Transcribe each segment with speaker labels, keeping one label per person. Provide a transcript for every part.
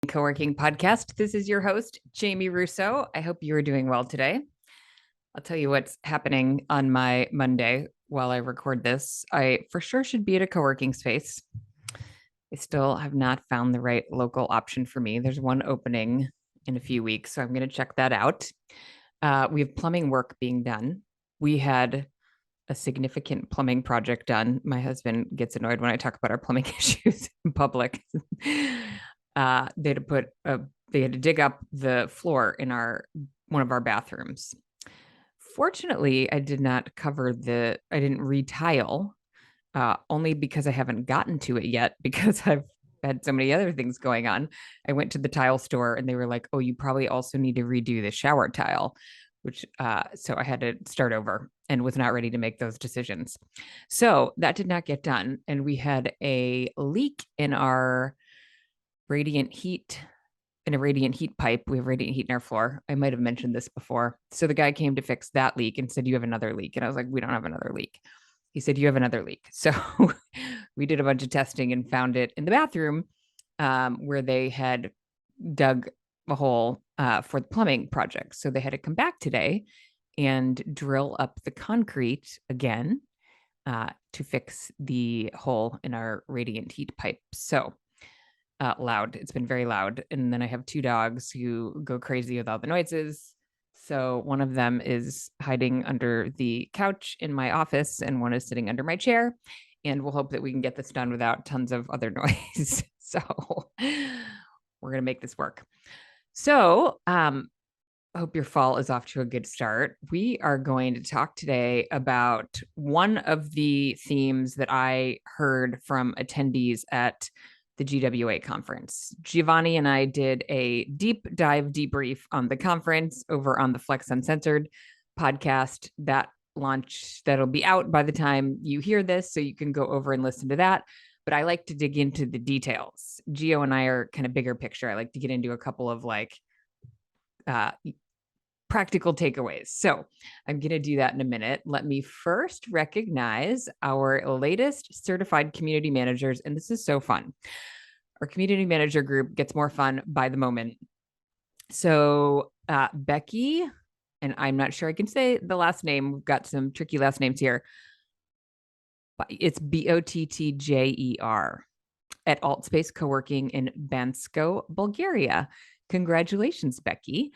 Speaker 1: Coworking podcast. This is your host, Jamie Russo. I hope you are doing well today. I'll tell you what's happening on my Monday while I record this. I for sure should be at a co-working space. I still have not found the right local option for me. There's one opening in a few weeks, so I'm going to check that out. We have plumbing work being done. We had a significant plumbing project done. My husband gets annoyed when I talk about our plumbing issues in public. They had to they had to dig up the floor in one of our bathrooms. Fortunately, I did not I didn't retile, only because I haven't gotten to it yet because I've had so many other things going on. I went to the tile store and they were like, "Oh, you probably also need to redo the shower tile," so I had to start over and was not ready to make those decisions. So that did not get done. And we had a leak in our radiant heat a radiant heat pipe. We have radiant heat in our floor. I might have mentioned this before. So the guy came to fix that leak and said, "You have another leak." And I was like, "We don't have another leak." He said, "You have another leak." So we did a bunch of testing and found it in the bathroom, where they had dug a hole for the plumbing project. So they had to come back today and drill up the concrete again to fix the hole in our radiant heat pipe. So loud. It's been very loud. And then I have two dogs who go crazy with all the noises. So one of them is hiding under the couch in my office, and one is sitting under my chair. And we'll hope that we can get this done without tons of other noise. So we're going to make this work. So I hope your fall is off to a good start. We are going to talk today about one of the themes that I heard from attendees at the GWA conference. Giovanni and I did a deep dive debrief on the conference over on the Flex Uncensored podcast that'll be out by the time you hear this, so you can go over and listen to that. But I like to dig into the details. Gio and I are kind of bigger picture. I like to get into a couple of practical takeaways. So I'm going to do that in a minute. Let me first recognize our latest certified community managers. And this is so fun. Our community manager group gets more fun by the moment. So Becky, and I'm not sure I can say the last name. We've got some tricky last names here. But it's Bottjer at Altspace Coworking in Bansko, Bulgaria. Congratulations, Becky.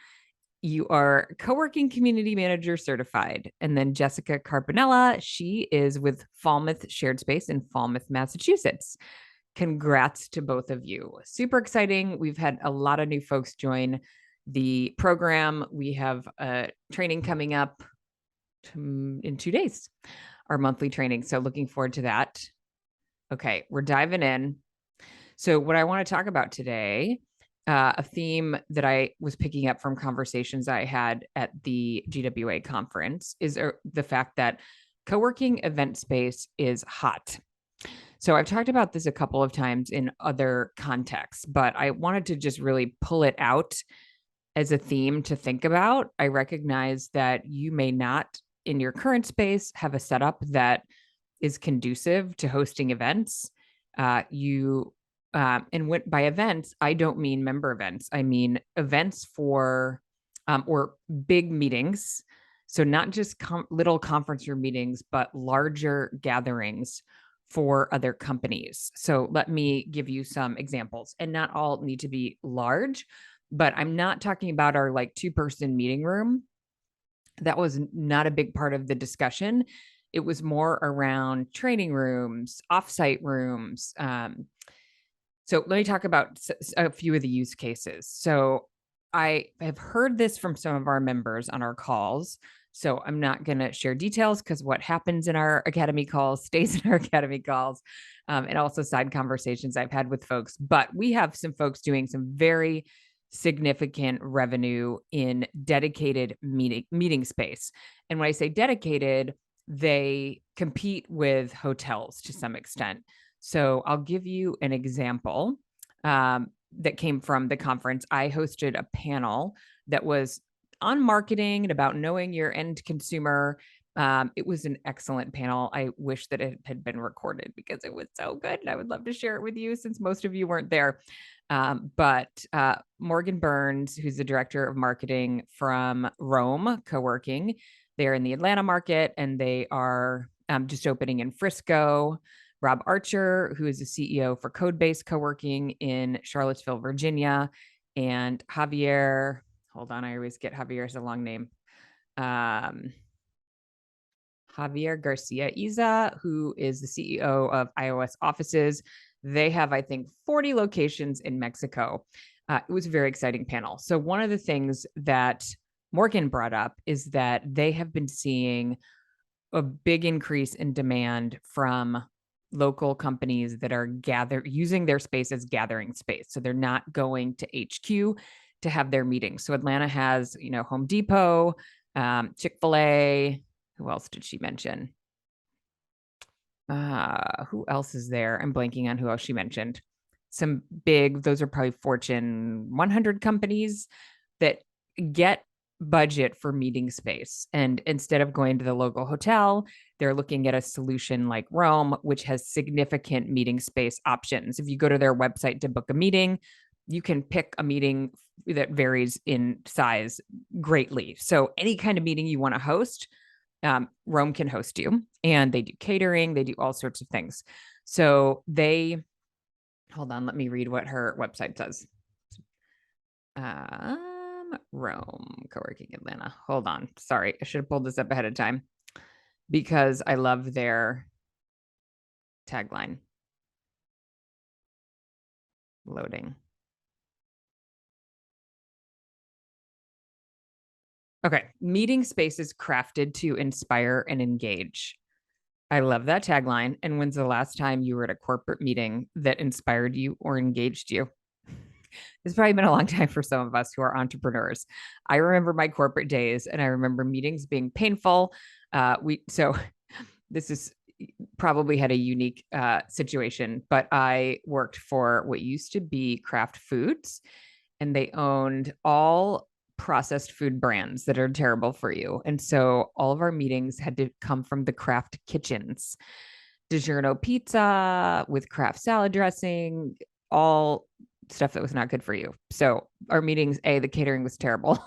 Speaker 1: You are co-working community manager certified. And then Jessica Carpinella, she is with Falmouth Shared Space in Falmouth, Massachusetts. Congrats to both of you. Super exciting. We've had a lot of new folks join the program. We have a training coming up in 2 days, our monthly training. So looking forward to that. Okay, we're diving in. So what I want to talk about today, a theme that I was picking up from conversations I had at the GWA conference, is the fact that co-working event space is hot. So I've talked about this a couple of times in other contexts, but I wanted to just really pull it out as a theme to think about. I recognize that you may not, in your current space, have a setup that is conducive to hosting events. By events, I don't mean member events. I mean events for or big meetings. So not just little conference room meetings, but larger gatherings for other companies. So let me give you some examples, and not all need to be large, but I'm not talking about our 2-person meeting room. That was not a big part of the discussion. It was more around training rooms, offsite rooms. So let me talk about a few of the use cases. So I have heard this from some of our members on our calls. So I'm not going to share details, because what happens in our Academy calls stays in our Academy calls, and also side conversations I've had with folks. But we have some folks doing some very significant revenue in dedicated meeting space. And when I say dedicated, they compete with hotels to some extent. So I'll give you an example that came from the conference. I hosted a panel that was on marketing and about knowing your end consumer, It was an excellent panel. I wish that it had been recorded because it was so good. And I would love to share it with you since most of you weren't there. But Morgan Burns, who's the director of marketing from Rome Coworking, they're in the Atlanta market and they are just opening in Frisco. Rob Archer, who is the CEO for Codebase Coworking in Charlottesville, Virginia, and Javier. Hold on, I always get Javier's a long name. Javier Garcia Iza, who is the CEO of iOS Offices. They have, I think, 40 locations in Mexico. It was a very exciting panel. So one of the things that Morgan brought up is that they have been seeing a big increase in demand from local companies that are using their space as gathering space. So they're not going to HQ to have their meetings. So Atlanta has, Home Depot, Chick-fil-A. Who else did she mention? Who else is there? I'm blanking on who else she mentioned. Some big, those are probably Fortune 100 companies that get budget for meeting space. And instead of going to the local hotel, they're looking at a solution like Rome, which has significant meeting space options. If you go to their website to book a meeting, you can pick a meeting that varies in size greatly. So any kind of meeting you want to host, Rome can host you, and they do catering, they do all sorts of things. So hold on, let me read what her website says. Rome Coworking Atlanta. Hold on. Sorry, I should have pulled this up ahead of time because I love their tagline. Loading. Okay. Meeting spaces crafted to inspire and engage. I love that tagline. And when's the last time you were at a corporate meeting that inspired you or engaged you? It's probably been a long time for some of us who are entrepreneurs. I remember my corporate days and I remember meetings being painful. So this is probably had a unique situation, but I worked for what used to be Kraft Foods, and they owned all processed food brands that are terrible for you. And so all of our meetings had to come from the Kraft kitchens. DiGiorno pizza with Kraft salad dressing, all stuff that was not good for you. So our meetings, the catering was terrible.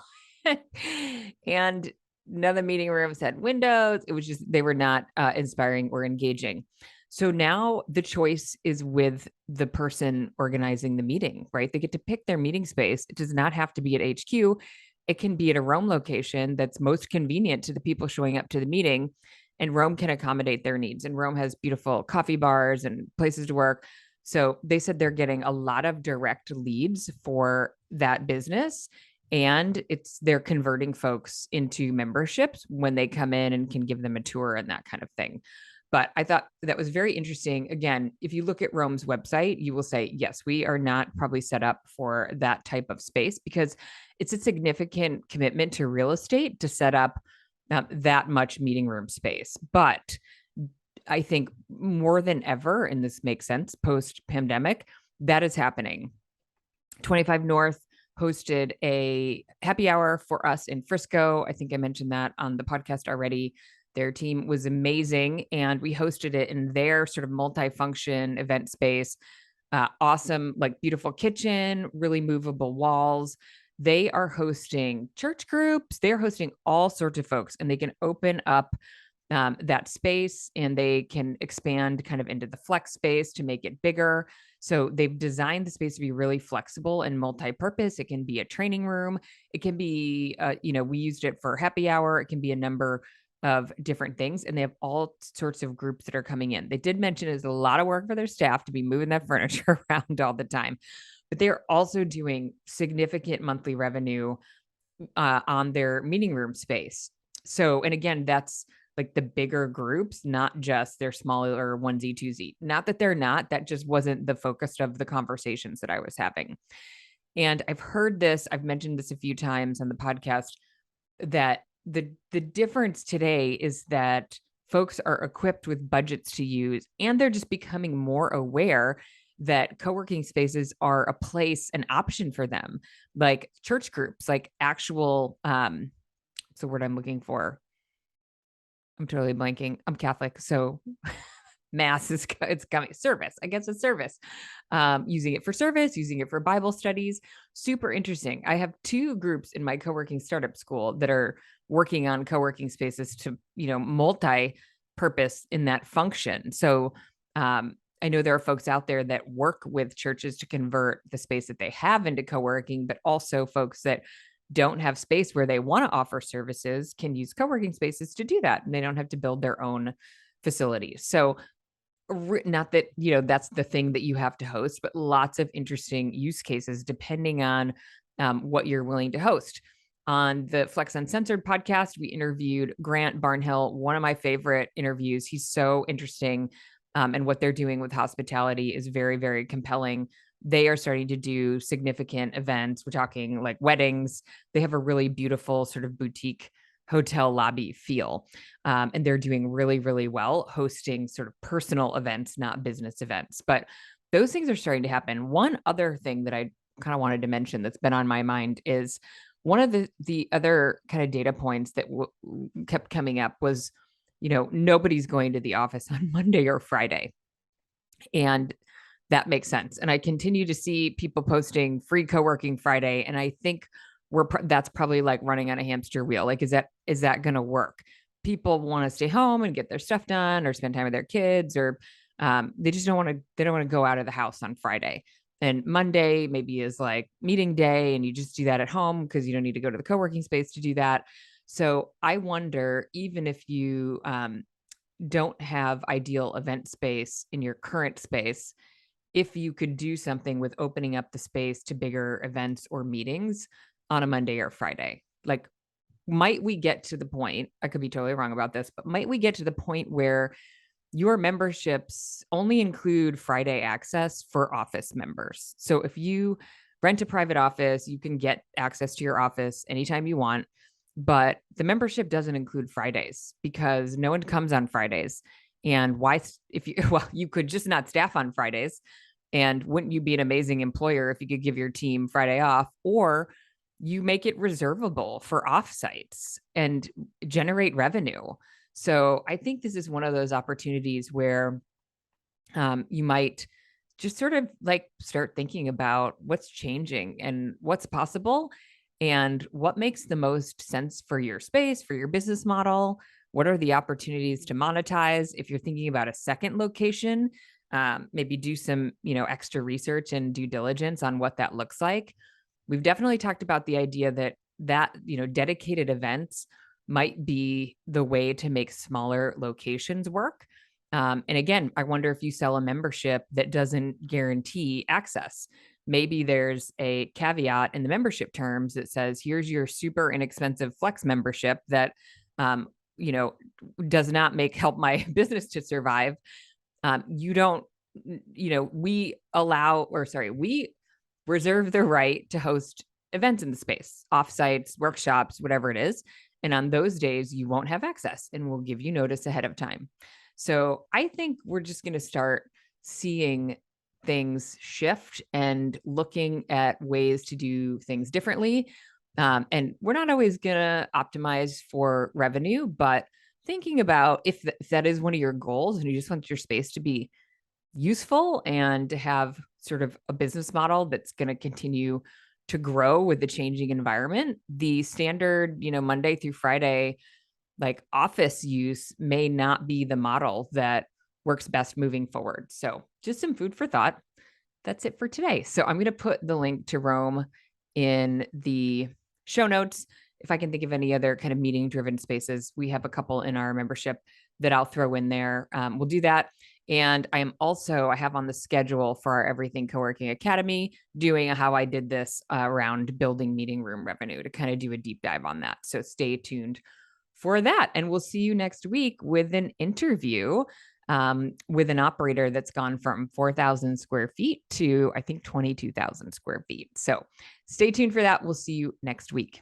Speaker 1: And none of the meeting rooms had windows. It was just, they were not inspiring or engaging. So now the choice is with the person organizing the meeting, right? They get to pick their meeting space. It does not have to be at HQ. It can be at a Rome location that's most convenient to the people showing up to the meeting, and Rome can accommodate their needs. And Rome has beautiful coffee bars and places to work. So they said they're getting a lot of direct leads for that business, and they're converting folks into memberships when they come in and can give them a tour and that kind of thing. But I thought that was very interesting. Again, if you look at Rome's website, you will say, yes, we are not probably set up for that type of space because it's a significant commitment to real estate to set up that much meeting room space. But I think more than ever, and this makes sense post-pandemic, that is happening. 25 North hosted a happy hour for us in Frisco. I think I mentioned that on the podcast already. Their team was amazing, and we hosted it in their sort of multi-function event space. Awesome, like beautiful kitchen, really movable walls. They are hosting church groups. They're hosting all sorts of folks, and they can open up that space and they can expand kind of into the flex space to make it bigger. So they've designed the space to be really flexible and multi-purpose. It can be a training room. It can be, we used it for happy hour. It can be a number of different things. And they have all sorts of groups that are coming in. They did mention it's a lot of work for their staff to be moving that furniture around all the time, but they're also doing significant monthly revenue on their meeting room space. So, and again, that's like the bigger groups, not just their smaller onesie, twosie. Not that they're not, that just wasn't the focus of the conversations that I was having. And I've heard this, I've mentioned this a few times on the podcast, that the difference today is that folks are equipped with budgets to use, and they're just becoming more aware that co-working spaces are a place, an option for them, like church groups, like actual, what's the word I'm looking for? I'm totally blanking. I'm Catholic, so mass is it's coming. Service, I guess it's service. Using it for service, using it for Bible studies. Super interesting. I have two groups in my co-working startup school that are working on co-working spaces to, multi-purpose in that function. So I know there are folks out there that work with churches to convert the space that they have into co-working, but also folks that don't have space where they want to offer services can use co-working spaces to do that. And they don't have to build their own facilities. So not that, that's the thing that you have to host, but lots of interesting use cases depending on what you're willing to host. On the Flex Uncensored podcast, we interviewed Grant Barnhill, one of my favorite interviews. He's so interesting. And what they're doing with hospitality is very, very compelling. They are starting to do significant events. We're talking like weddings. They have a really beautiful sort of boutique hotel lobby feel. And they're doing really, really well hosting sort of personal events, not business events. But those things are starting to happen. One other thing that I kind of wanted to mention that's been on my mind is one of the other kind of data points that kept coming up was, nobody's going to the office on Monday or Friday. And that makes sense. And I continue to see people posting free co-working Friday. And I think that's probably like running on a hamster wheel. Like, is that going to work? People want to stay home and get their stuff done or spend time with their kids, or they just don't want to go out of the house on Friday. And Monday maybe is like meeting day and you just do that at home because you don't need to go to the co-working space to do that. So I wonder, even if you don't have ideal event space in your current space, if you could do something with opening up the space to bigger events or meetings on a Monday or Friday. Like, might we get to the point, I could be totally wrong about this, but might we get to the point where your memberships only include Friday access for office members? So if you rent a private office, you can get access to your office anytime you want, but the membership doesn't include Fridays because no one comes on Fridays. And why, if you, well, you could just not staff on Fridays. And wouldn't you be an amazing employer if you could give your team Friday off, or you make it reservable for offsites and generate revenue? So I think this is one of those opportunities where you might just sort of like start thinking about what's changing and what's possible and what makes the most sense for your space, for your business model. What are the opportunities to monetize? If you're thinking about a second location, maybe do some, extra research and due diligence on what that looks like. We've definitely talked about the idea that dedicated events might be the way to make smaller locations work. And again, I wonder if you sell a membership that doesn't guarantee access. Maybe there's a caveat in the membership terms that says, here's your super inexpensive flex membership that, does not help my business to survive. We reserve the right to host events in the space, offsites, workshops, whatever it is. And on those days, you won't have access and we'll give you notice ahead of time. So I think we're just going to start seeing things shift and looking at ways to do things differently. And we're not always going to optimize for revenue, but thinking about if that is one of your goals and you just want your space to be useful and to have sort of a business model that's going to continue to grow with the changing environment, the standard, Monday through Friday, like office use may not be the model that works best moving forward. So just some food for thought. That's it for today. So I'm going to put the link to Rome in the show notes. If I can think of any other kind of meeting driven spaces, we have a couple in our membership that I'll throw in there. We'll do that. And I have on the schedule for our Everything Co-working Academy doing a how I did this around building meeting room revenue to kind of do a deep dive on that. So stay tuned for that. And we'll see you next week with an interview with an operator that's gone from 4,000 square feet to, I think, 22,000 square feet. So stay tuned for that. We'll see you next week.